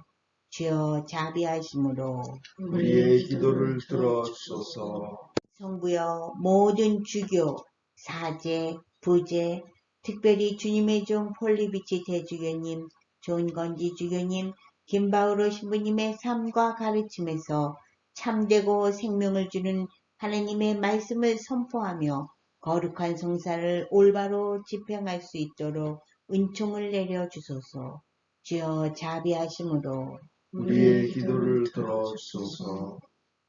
주여 자비하심으로 우리의 기도를 들어주소서. 성부여 모든 주교, 사제, 부제, 특별히 주님의 종 폴리비치 대주교님, 존건지 주교님, 김바우로 신부님의 삶과 가르침에서 참되고 생명을 주는 하나님의 말씀을 선포하며 거룩한 성사를 올바로 집행할 수 있도록 은총을 내려주소서. 주여 자비하심으로 우리의 기도를 들어주소서.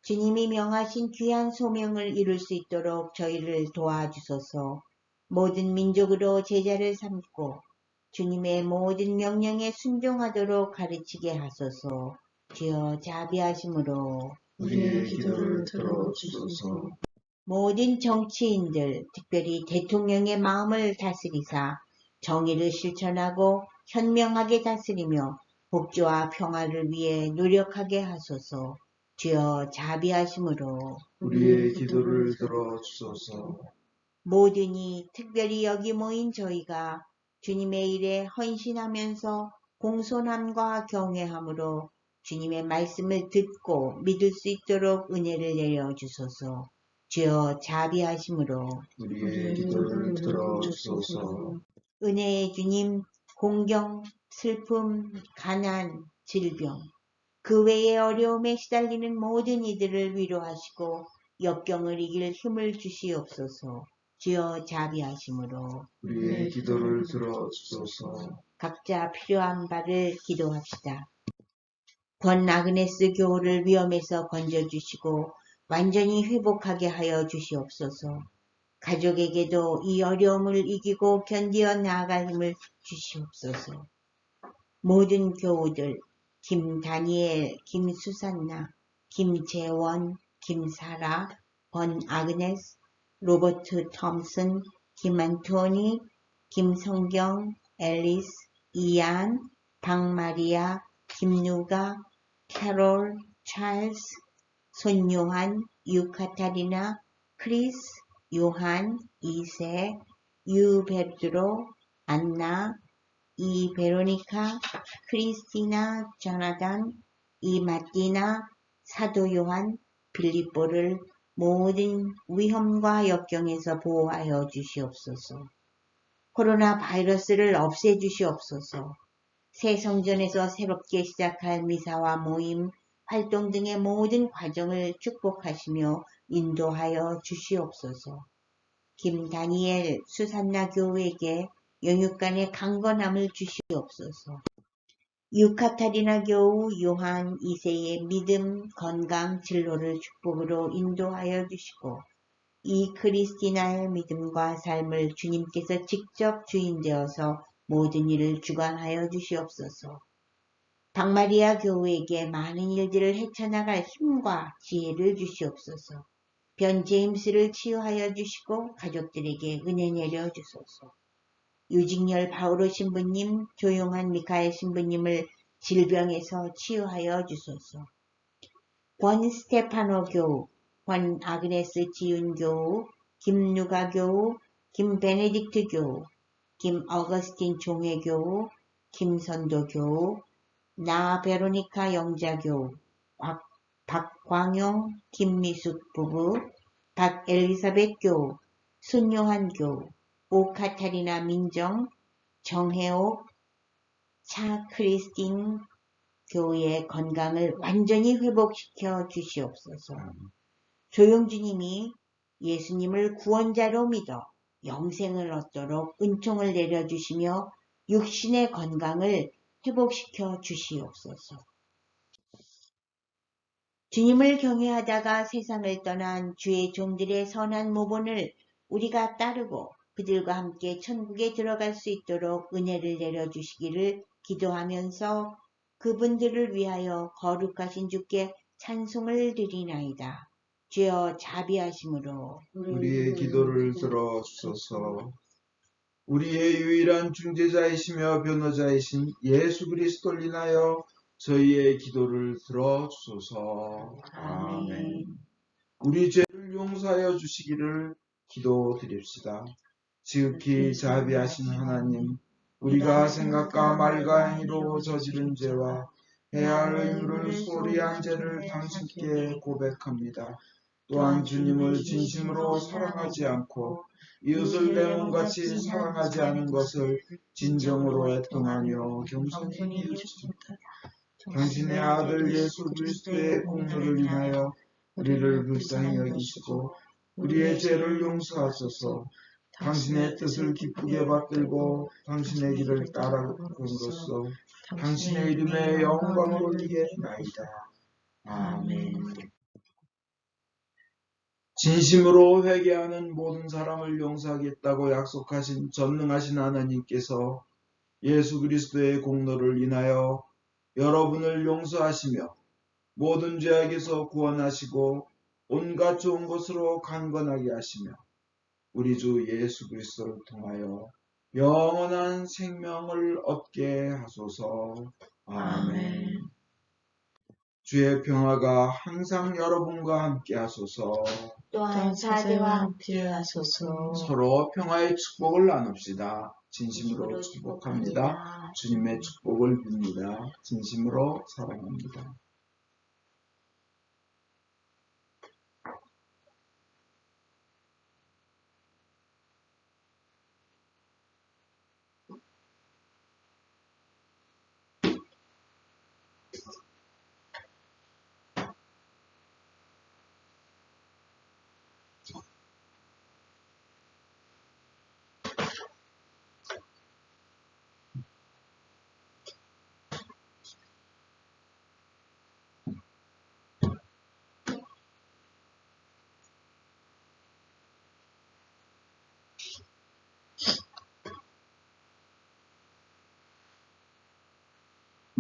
주님이 명하신 귀한 소명을 이룰 수 있도록 저희를 도와주소서. 모든 민족으로 제자를 삼고 주님의 모든 명령에 순종하도록 가르치게 하소서. 주여 자비하심으로 우리의 기도를 들어주소서. 모든 정치인들, 특별히 대통령의 마음을 다스리사 정의를 실천하고 현명하게 다스리며 복주와 평화를 위해 노력하게 하소서. 주여 자비하심으로 우리의 기도를 들어주소서. 모든이 특별히 여기 모인 저희가 주님의 일에 헌신하면서 공손함과 경외함으로 주님의 말씀을 듣고 믿을 수 있도록 은혜를 내려주소서. 주여 자비하심으로 우리의 기도를 들어주소서. 은혜의 주님, 공경, 슬픔, 가난, 질병, 그 외의 어려움에 시달리는 모든 이들을 위로하시고 역경을 이길 힘을 주시옵소서. 주여 자비하심으로 우리의 기도를 들어주소서. 각자 필요한 바를 기도합시다. 권 아그네스 교우를 위험에서 건져주시고 완전히 회복하게 하여 주시옵소서. 가족에게도 이 어려움을 이기고 견디어 나아갈 힘을 주시옵소서. 모든 교우들, 김다니엘, 김수산나, 김재원, 김사라, 권 아그네스, 로버트 톰슨, 김안토니, 김성경, 앨리스, 이안, 박마리아, 김누가, 캐롤, 찰스, 손요한, 유카타리나, 크리스, 요한, 이세, 유 베드로, 안나, 이 베로니카, 크리스티나, 조나단, 이 마티나, 사도 요한, 빌립보를 모든 위험과 역경에서 보호하여 주시옵소서. 코로나 바이러스를 없애주시옵소서. 새 성전에서 새롭게 시작할 미사와 모임, 활동 등의 모든 과정을 축복하시며 인도하여 주시옵소서. 김다니엘 수산나 교우에게 영육간의 강건함을 주시옵소서. 유카타리나 교우 요한 2세의 믿음, 건강, 진로를 축복으로 인도하여 주시고 이 크리스티나의 믿음과 삶을 주님께서 직접 주인되어서 모든 일을 주관하여 주시옵소서. 박마리아 교우에게 많은 일들을 헤쳐나갈 힘과 지혜를 주시옵소서. 변 제임스를 치유하여 주시고 가족들에게 은혜 내려 주소서. 유직열 바오로 신부님, 조용한 미카엘 신부님을 질병에서 치유하여 주소서. 권 스테파노 교우, 권 아그네스 지윤 교우, 김누가 교우, 김 베네딕트 교우, 김 어거스틴 종회 교우, 김선도 교우, 나 베로니카 영자 교우, 박광용, 김미숙 부부, 박엘리사벳 교우, 손요한 교우, 오카타리나 민정, 정혜옥, 차 크리스틴 교우의 건강을 완전히 회복시켜 주시옵소서. 조용주님이 예수님을 구원자로 믿어 영생을 얻도록 은총을 내려주시며 육신의 건강을 회복시켜 주시옵소서. 주님을 경외하다가 세상을 떠난 주의 종들의 선한 모본을 우리가 따르고 그들과 함께 천국에 들어갈 수 있도록 은혜를 내려주시기를 기도하면서 그분들을 위하여 거룩하신 주께 찬송을 드리나이다. 주여 자비하심으로 우리의 기도를 들어주소서. 우리의 유일한 중재자이시며 변호자이신 예수 그리스도를 인하여 저희의 기도를 들어주소서. 아멘. 우리 죄를 용서하여 주시기를 기도드립시다. 지극히 자비하신 하나님, 우리가 생각과 말과 행위로 저지른 죄와 해할 의무를 소홀히 한 죄를 당신께 고백합니다. 또한 주님을 진심으로 사랑하지 않고 이웃을 내 몸같이 사랑하지 않은 것을 진정으로 애통하며 겸손히 여기십니다. 당신의 아들 예수 그리스도의 공로를 인하여 우리를 불쌍히 여기시고 우리의 죄를 용서하소서. 당신의 뜻을 기쁘게 받들고 당신의 길을 따라감으로써 당신의 이름에 영광을 올리겠나이다. 아멘. 진심으로 회개하는 모든 사람을 용서하겠다고 약속하신 전능하신 하나님께서 예수 그리스도의 공로를 인하여 여러분을 용서하시며 모든 죄악에서 구원하시고 온갖 좋은 것으로 강건하게 하시며 우리 주 예수 그리스도를 통하여 영원한 생명을 얻게 하소서. 아멘. 주의 평화가 항상 여러분과 함께 하소서. 또한 사대와 함께 하소서. 서로 평화의 축복을 나눕시다. 진심으로 축복합니다. 주님의 축복을 빕니다. 진심으로 사랑합니다.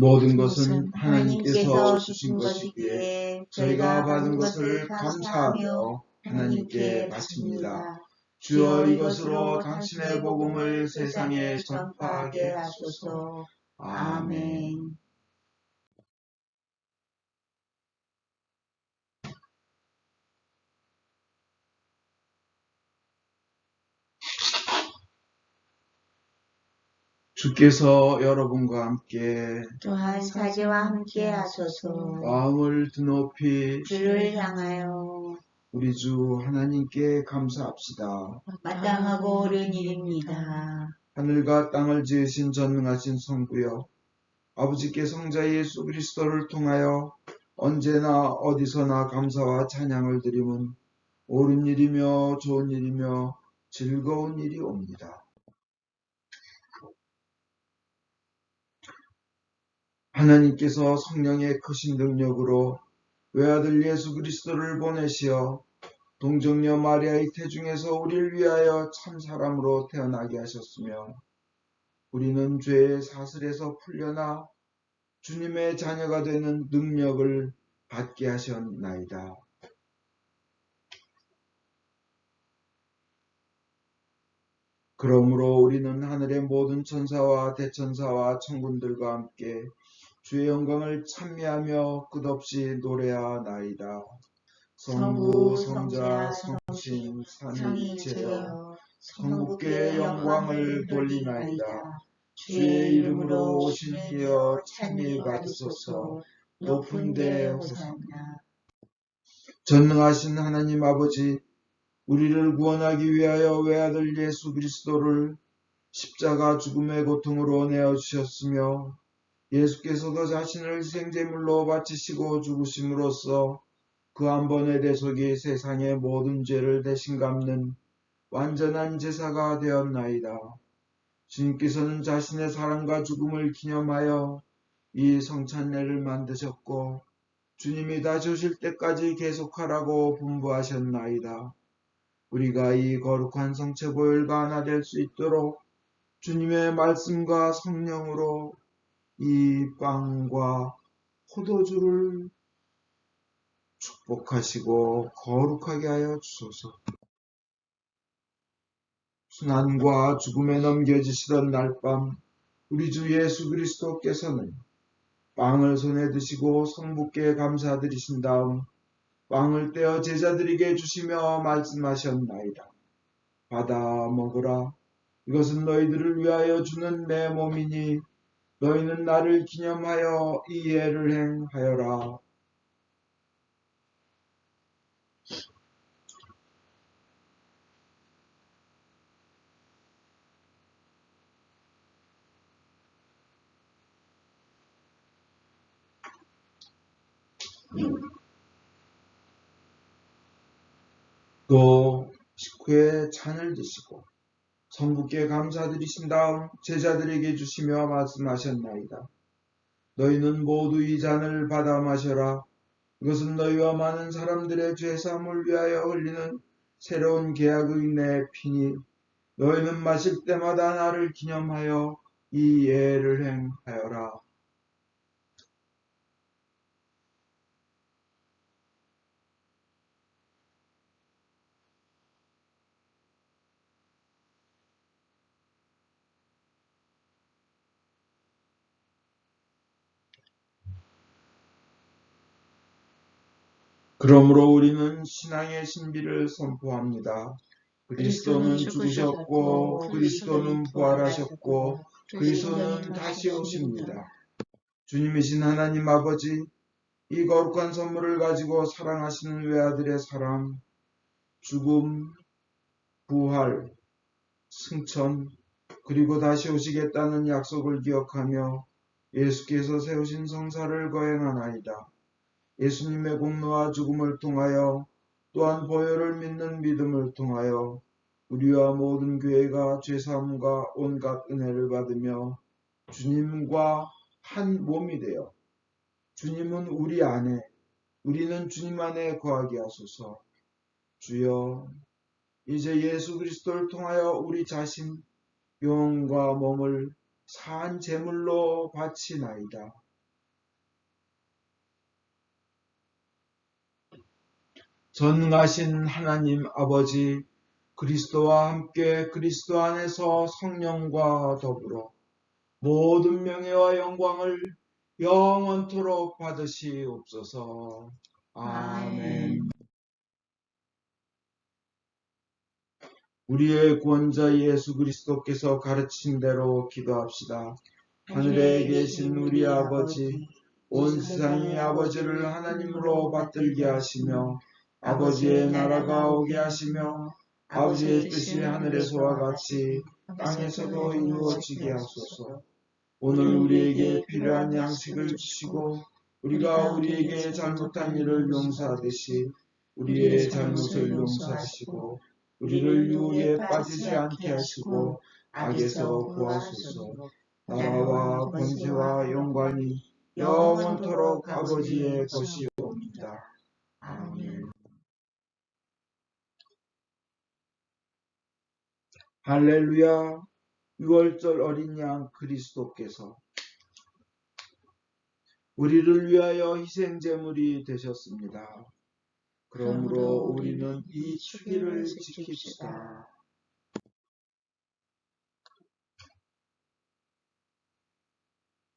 모든 것은 하나님께서 주신 것이기에 저희가 받은 것을 감사하며 하나님께 바칩니다. 주여 이것으로 당신의 복음을 세상에 전파하게 하소서. 아멘. 주께서 여러분과 함께 또한 사제와 함께 하소서. 마음을 드높이 주를 향하여 우리 주 하나님께 감사합시다. 마땅하고 옳은 일입니다. 하늘과 땅을 지으신 전능하신 성부여, 아버지께 성자 예수 그리스도를 통하여 언제나 어디서나 감사와 찬양을 드림은 옳은 일이며 좋은 일이며 즐거운 일이옵니다. 하나님께서 성령의 크신 능력으로 외아들 예수 그리스도를 보내시어 동정녀 마리아의 태중에서 우리를 위하여 참 사람으로 태어나게 하셨으며, 우리는 죄의 사슬에서 풀려나 주님의 자녀가 되는 능력을 받게 하셨나이다. 그러므로 우리는 하늘의 모든 천사와 대천사와 천군들과 함께 주의 영광을 찬미하며 끝없이 노래하나이다. 성부, 성자, 성신, 삼위일체여 성부께 영광을 돌리나이다. 주의 이름으로 오신 이여 찬미 받으소서. 높은 데 호산나. 전능하신 하나님 아버지, 우리를 구원하기 위하여 외아들 예수 그리스도를 십자가 죽음의 고통으로 내어주셨으며, 예수께서도 자신을 희생제물로 바치시고 죽으심으로써 그 한 번의 대속이 세상의 모든 죄를 대신 갚는 완전한 제사가 되었나이다. 주님께서는 자신의 사랑과 죽음을 기념하여 이 성찬례를 만드셨고, 주님이 다시 오실 때까지 계속하라고 분부하셨나이다. 우리가 이 거룩한 성체 보혈과 하나 될 수 있도록 주님의 말씀과 성령으로 이 빵과 포도주를 축복하시고 거룩하게 하여 주소서. 순환과 죽음에 넘겨지시던 날밤, 우리 주 예수 그리스도께서는 빵을 손에 드시고 성부께 감사드리신 다음 빵을 떼어 제자들에게 주시며 말씀하셨나이다. 받아 먹으라. 이것은 너희들을 위하여 주는 내 몸이니 너희는 나를 기념하여 이 예를 행하여라. 또 식후에 잔을 드시고 성부께 감사드리신 다음 제자들에게 주시며 말씀하셨나이다. 너희는 모두 이 잔을 받아 마셔라. 이것은 너희와 많은 사람들의 죄사함을 위하여 흘리는 새로운 계약의 내 피니 너희는 마실 때마다 나를 기념하여 이 예를 행하여라. 그러므로 우리는 신앙의 신비를 선포합니다. 그리스도는 죽으셨고 그리스도는 부활하셨고 그리스도는 다시 오십니다. 주님이신 하나님 아버지, 이 거룩한 선물을 가지고 사랑하시는 외아들의 사랑, 죽음, 부활, 승천, 그리고 다시 오시겠다는 약속을 기억하며 예수께서 세우신 성사를 거행하나이다. 예수님의 공로와 죽음을 통하여 또한 보혈을 믿는 믿음을 통하여 우리와 모든 교회가 죄사함과 온갖 은혜를 받으며 주님과 한 몸이 되어 주님은 우리 안에 우리는 주님 안에 거하게 하소서. 주여, 이제 예수 그리스도를 통하여 우리 자신 영과 몸을 산 제물로 바치나이다. 전능하신 하나님 아버지, 그리스도와 함께 그리스도 안에서 성령과 더불어 모든 명예와 영광을 영원토록 받으시옵소서. 아멘. 우리의 구원자 예수 그리스도께서 가르치신 대로 기도합시다. 하늘에 계신 우리 아버지, 온 세상이 아버지를 하나님으로 받들게 하시며 아버지의 나라가 오게 하시며 아버지의 뜻이 하늘에서와 같이 땅에서도 이루어지게 하소서. 오늘 우리에게 필요한 양식을 주시고 우리가 우리에게 잘못한 일을 용서하듯이 우리의 잘못을 용서하시고 우리를 유혹에 빠지지 않게 하시고 악에서 구하소서. 나라와 권세와 영광이 영원토록 아버지의 것이옵니다. 아멘. 할렐루야. 6월절 어린 양 그리스도께서 우리를 위하여 희생제물이 되셨습니다. 그러므로 우리는 이 주기를 지킵시다.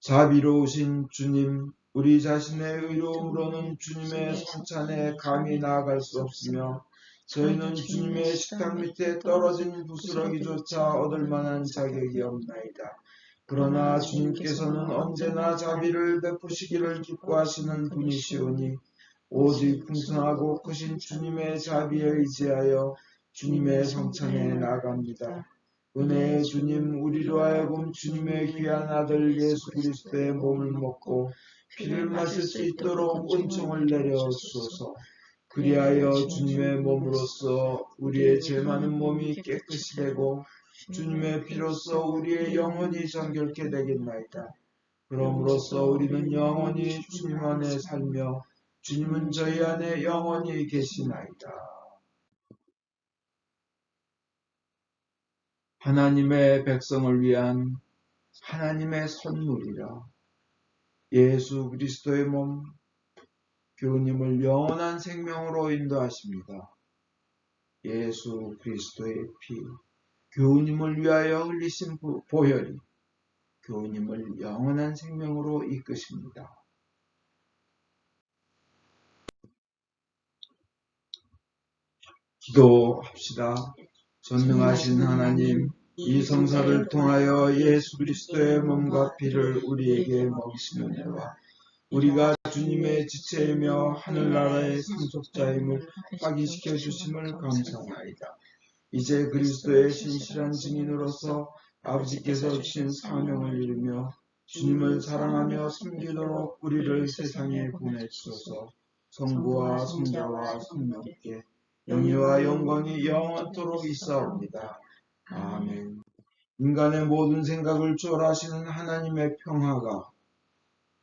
자비로우신 주님, 우리 자신의 의로움으로는 주님의 성찬에 감히 나아갈 수 없으며 저희는 주님의 식탁 밑에 떨어진 부스러기조차 얻을 만한 자격이 없나이다. 그러나 주님께서는 언제나 자비를 베푸시기를 기뻐하시는 분이시오니 오직 풍성하고 크신 주님의 자비에 의지하여 주님의 성찬에 나아갑니다. 은혜의 주님, 우리로 하여금 주님의 귀한 아들 예수 그리스도의 몸을 먹고 피를 마실 수 있도록 은총을 내려 주소서. 그리하여 주님의 몸으로써 우리의 죄 많은 몸이 깨끗이 되고 주님의 피로써 우리의 영혼이 정결케 되겠나이다. 그럼으로써 우리는 영원히 주님 안에 살며 주님은 저희 안에 영원히 계시나이다. 하나님의 백성을 위한 하나님의 선물이라. 예수 그리스도의 몸, 교우님을 영원한 생명으로 인도하십니다. 예수 그리스도의 피, 교우님을 위하여 흘리신 보혈이 교우님을 영원한 생명으로 이끄십니다. 기도합시다. 전능하신 하나님, 이 성사를 통하여 예수 그리스도의 몸과 피를 우리에게 먹이시는 애와 우리가 주님의 지체이며 하늘나라의 상속자임을 확인시켜 주심을 감사하나이다. 이제 그리스도의 신실한 증인으로서 아버지께서 주신 사명을 이루며 주님을 사랑하며 섬기도록 우리를 세상에 보내주소서. 성부와 성자와 성령께 영예와 영광이 영원토록 있사옵니다. 아멘. 인간의 모든 생각을 초월하시는 하나님의 평화가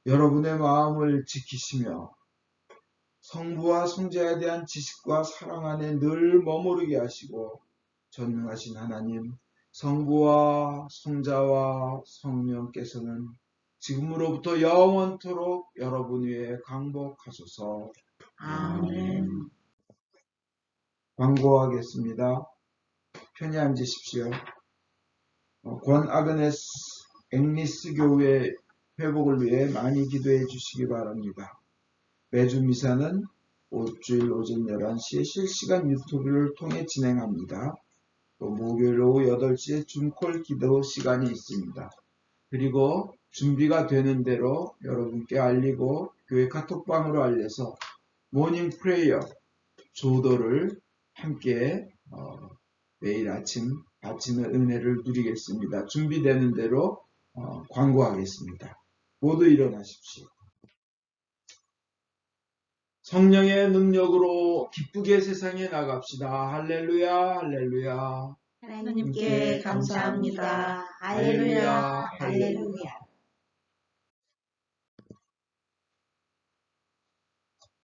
여러분의 마음을 지키시며 성부와 성자에 대한 지식과 사랑 안에 늘 머무르게 하시고 전능하신 하나님, 성부와 성자와 성령께서는 지금으로부터 영원토록 여러분 위에 강복하소서. 아멘. 광고하겠습니다. 편히 앉으십시오. 권 아그네스 앵리스 교회 회복을 위해 많이 기도해 주시기 바랍니다. 매주 미사는 주일 오전 11시에 실시간 유튜브를 통해 진행합니다. 또 목요일 오후 8시에 줌콜 기도 시간이 있습니다. 그리고 준비가 되는 대로 여러분께 알리고 교회 카톡방으로 알려서 모닝 프레이어 조도를 함께 매일 아침 바치는 은혜를 누리겠습니다. 준비되는 대로 광고하겠습니다. 모두 일어나십시오. 성령의 능력으로 기쁘게 세상에 나갑시다. 할렐루야, 할렐루야. 하나님께 감사합니다. 할렐루야, 할렐루야.